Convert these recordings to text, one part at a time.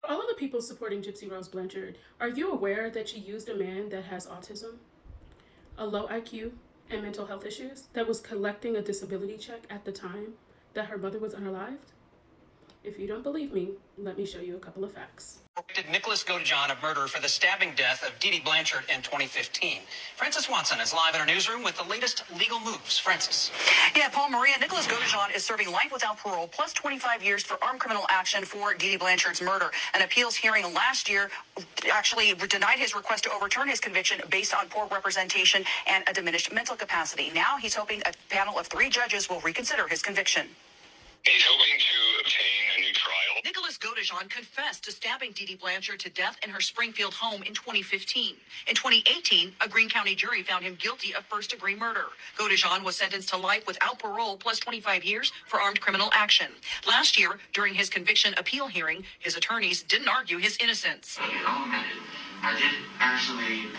All of the people supporting Gypsy Rose Blanchard, are you aware that she used a man that has autism, a low IQ, and mental health issues that was collecting a disability check at the time that her mother was unalived? If you don't believe me, let me show you a couple of facts. Nicholas Godejohn of murder for the stabbing death of Dee Dee Blanchard in 2015. Frances Watson is live in our newsroom with the latest legal moves. Frances. Yeah, Paul Maria, Nicholas Godejohn is serving life without parole plus 25 years for armed criminal action for Dee Dee Blanchard's murder. An appeals hearing last year actually denied his request to overturn his conviction based on poor representation and a diminished mental capacity. Now he's hoping a panel of 3 judges will reconsider his conviction. He's hoping to obtain a new trial. Nicholas Godejohn confessed to stabbing Dee Dee Blanchard to death in her Springfield home in 2015. In 2018, a Greene County jury found him guilty of first-degree murder. Godejohn was sentenced to life without parole plus 25 years for armed criminal action. Last year, during his conviction appeal hearing, his attorneys didn't argue his innocence. I did actually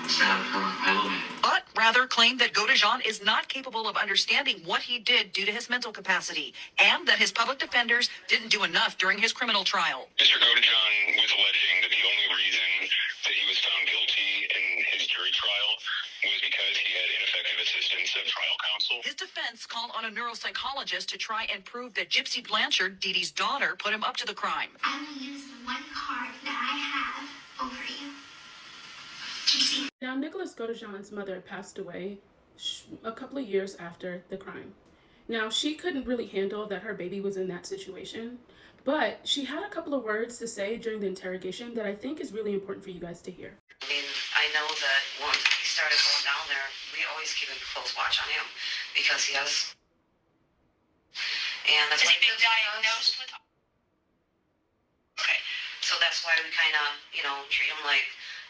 stab her a little bit. But rather claimed that Godejohn is not capable of understanding what he did due to his mental capacity, and that his public defenders didn't do enough during his criminal trial. Mr. Godejohn was alleging that the only reason that he was found guilty in his jury trial was because he had ineffective assistance of trial counsel. His defense called on a neuropsychologist to try and prove that Gypsy Blanchard, Dee Dee's daughter, put him up to the crime. I will use the one card that I have over you. Now, Nicholas Godejohn's mother passed away a couple of years after the crime. Now, she couldn't really handle that her baby was in that situation, but she had a couple of words to say during the interrogation that I think is really important for you guys to hear. I mean, I know that once he started going down there, we always keep a close watch on him because he has. And that's Has he been diagnosed with? Okay, so that's why we kind of, treat him like.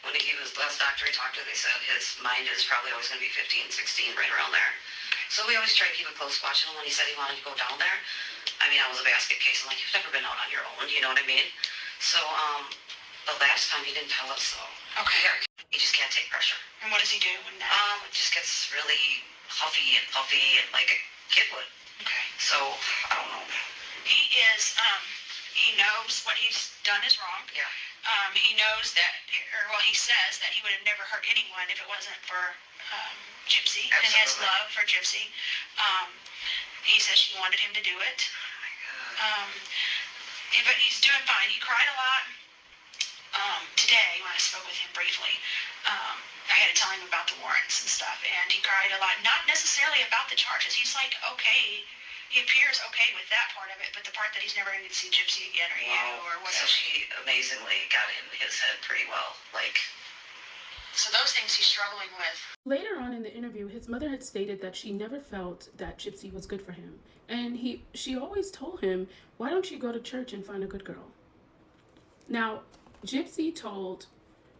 When he was last doctor he talked to, they said his mind is probably always going to be 15, 16, right around there. So we always try to keep a close watch on him. When he said he wanted to go down there, I mean, I was a basket case. I'm like, you've never been out on your own, you know what I mean? So, the last time he didn't tell us, so. Okay. He just can't take pressure. And what does he do when that? It just gets really huffy and puffy and like a kid would. Okay. So, I don't know. He is, he knows what he's done is wrong. Yeah. He knows that, he says that he would have never hurt anyone if it wasn't for Gypsy. Absolutely. And his love for Gypsy. He says she wanted him to do it. Oh my God. But he's doing fine. He cried a lot today when I spoke with him briefly. I had to tell him about the warrants and stuff, and he cried a lot. Not necessarily about the charges. He's like, okay. He appears okay with that part of it, but the part that he's never going to see Gypsy again or you or whatever. So she amazingly got in his head pretty well. So those things he's struggling with. Later on in the interview, his mother had stated that she never felt that Gypsy was good for him. And she always told him, why don't you go to church and find a good girl? Now, Gypsy told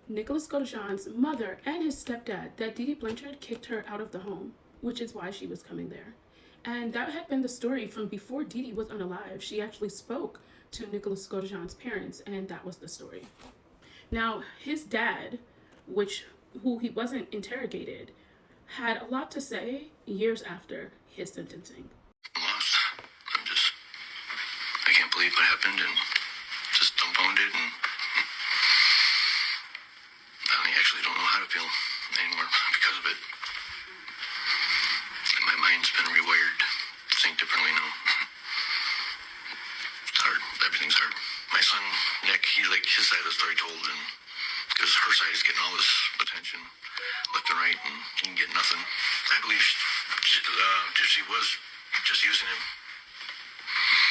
Nicholas Godejohn's mother and his stepdad that Dee Dee Blanchard kicked her out of the home, which is why she was coming there. And that had been the story from before Dee Dee was unalive. She actually spoke to Nicholas Godejohn's parents, and that was the story. Now, his dad, who he wasn't interrogated, had a lot to say years after his sentencing. I can't believe what happened and just dumbfounded, and I actually don't know how to feel anymore because of it. My mind's been rewired to think differently now. It's hard. Everything's hard. My son, Nick, his side of the story told, and because her side is getting all this attention left and right, and he can get nothing. I believe Gypsy was just using him.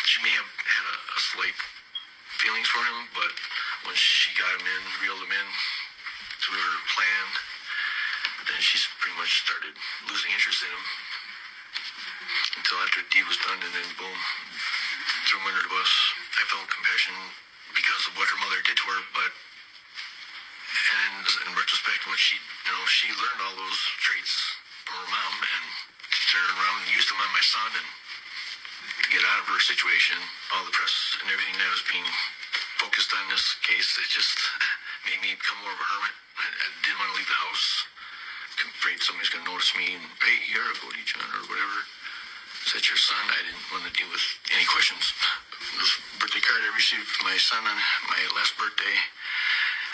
She may have had a slight feelings for him, but when she got him in, reeled him in to her plan, then she pretty much started losing interest in him. Until after Dee was done, and then boom, threw him under the bus. I felt compassion because of what her mother did to her, but in retrospect, when she learned all those traits from her mom and turned around and used them on my son and to get out of her situation, all the press and everything that was being focused on this case, it just made me become more of a hermit. I didn't want to leave the house. Afraid somebody's going to notice me and, hey, you're a Godejohn or whatever. Is that your son? I didn't want to deal with any questions. This birthday card I received from my son on my last birthday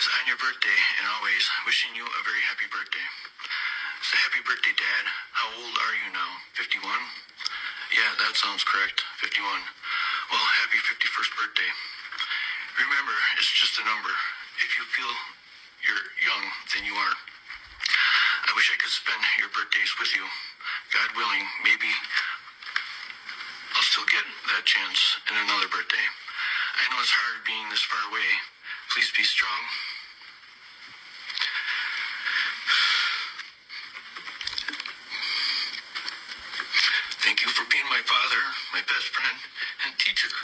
is on your birthday and always wishing you a very happy birthday. So happy birthday, Dad. How old are you now? 51? Yeah, that sounds correct. 51. Well, happy 51st birthday. Remember, it's just a number. If you feel you're young, then you are. I wish I could spend your birthdays with you. God willing, maybe I'll still get that chance in another birthday. I know it's hard being this far away. Please be strong. Thank you for being my father, my best friend, and teacher.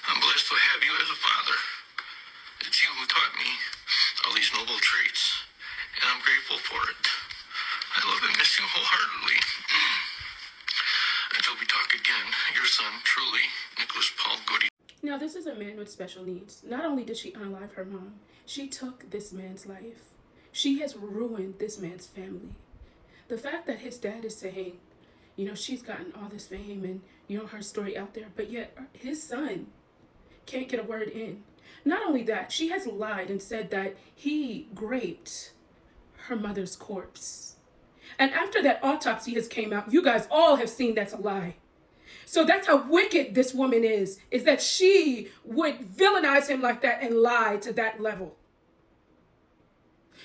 I'm blessed to have you as a father. It's you who taught me all these noble traits, and I'm grateful for it. I love and miss you wholeheartedly. Until we talk again, your son, truly, Nicholas Paul Goody. Now, this is a man with special needs. Not only did she unalive her mom, she took this man's life. She has ruined this man's family. The fact that his dad is saying, you know, she's gotten all this fame and, you know, her story out there, but yet his son can't get a word in. Not only that, she has lied and said that he raped her mother's corpse. And after that autopsy has came out, you guys all have seen that's a lie. So that's how wicked this woman is that she would villainize him like that and lie to that level.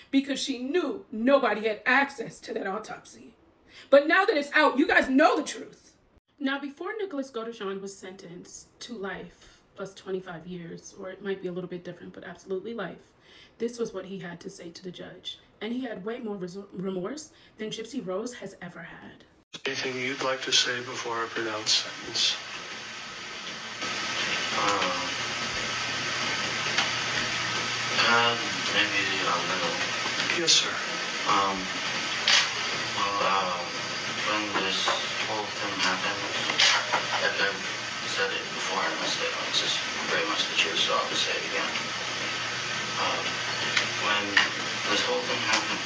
Because she knew nobody had access to that autopsy. But now that it's out, you guys know the truth. Now, before Nicholas GODEJOHN was sentenced to life plus 25 years, or it might be a little bit different, but absolutely life, this was what he had to say to the judge. And he had way more remorse than Gypsy Rose has ever had. Anything you'd like to say before I pronounce sentence? Maybe a little. Yes, sir. When this whole thing happened, I've said it before in my statement. It's just very much the truth, so I'll just say it again. When this whole thing happened,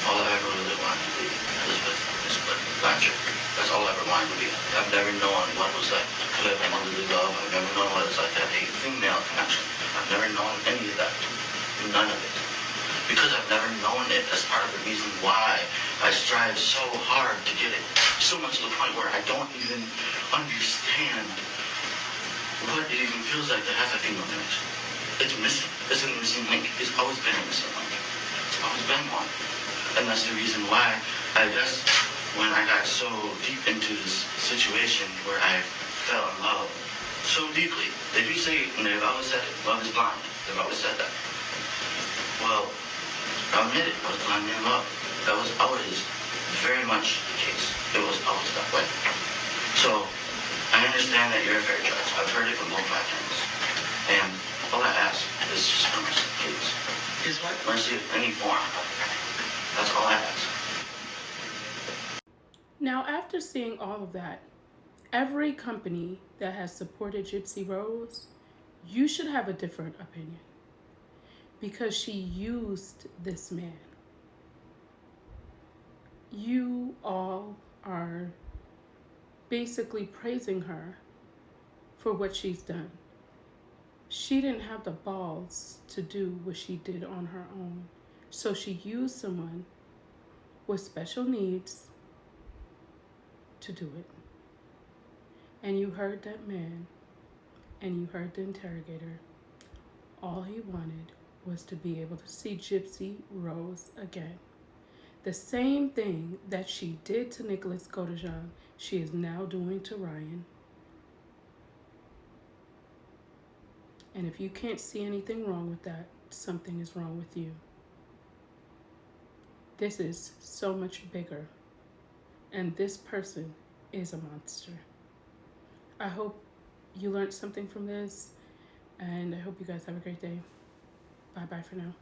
all I ever really wanted to be is Blanchard. That's all I ever wanted to be. I've never known what it was like to live in motherly love. I've never known what it's like to have a female connection. I've never known any of that. None of it. Because I've never known it, that's part of the reason why I strive so hard to get it. So much to the point where I don't even understand what it even feels like to have a female connection. It's missing. It's a missing link. It's always been a missing link. It's always been one. And that's the reason why I guess when I got so deep into this situation where I fell in love so deeply, they do say, and they've always said it, love is blind. They've always said that. Well, I'll admit it, I was blind in love. That was always very much the case. It was always that way. So, I understand that you're a fair judge. I've heard it from both my parents. And all I ask is just for mercy, please. Is what? Mercy of any form. That's all I ask. Now, after seeing all of that, every company that has supported Gypsy Rose, you should have a different opinion. Because she used this man. You all are basically praising her for what she's done. She didn't have the balls to do what she did on her own. So she used someone with special needs to do it. And you heard that man, and you heard the interrogator. All he wanted was to be able to see Gypsy Rose again. The same thing that she did to Nicholas GODEJOHN, she is now doing to Ryan. And if you can't see anything wrong with that, something is wrong with you. This is so much bigger. And this person is a monster. I hope you learned something from this, and I hope you guys have a great day. Bye-bye for now.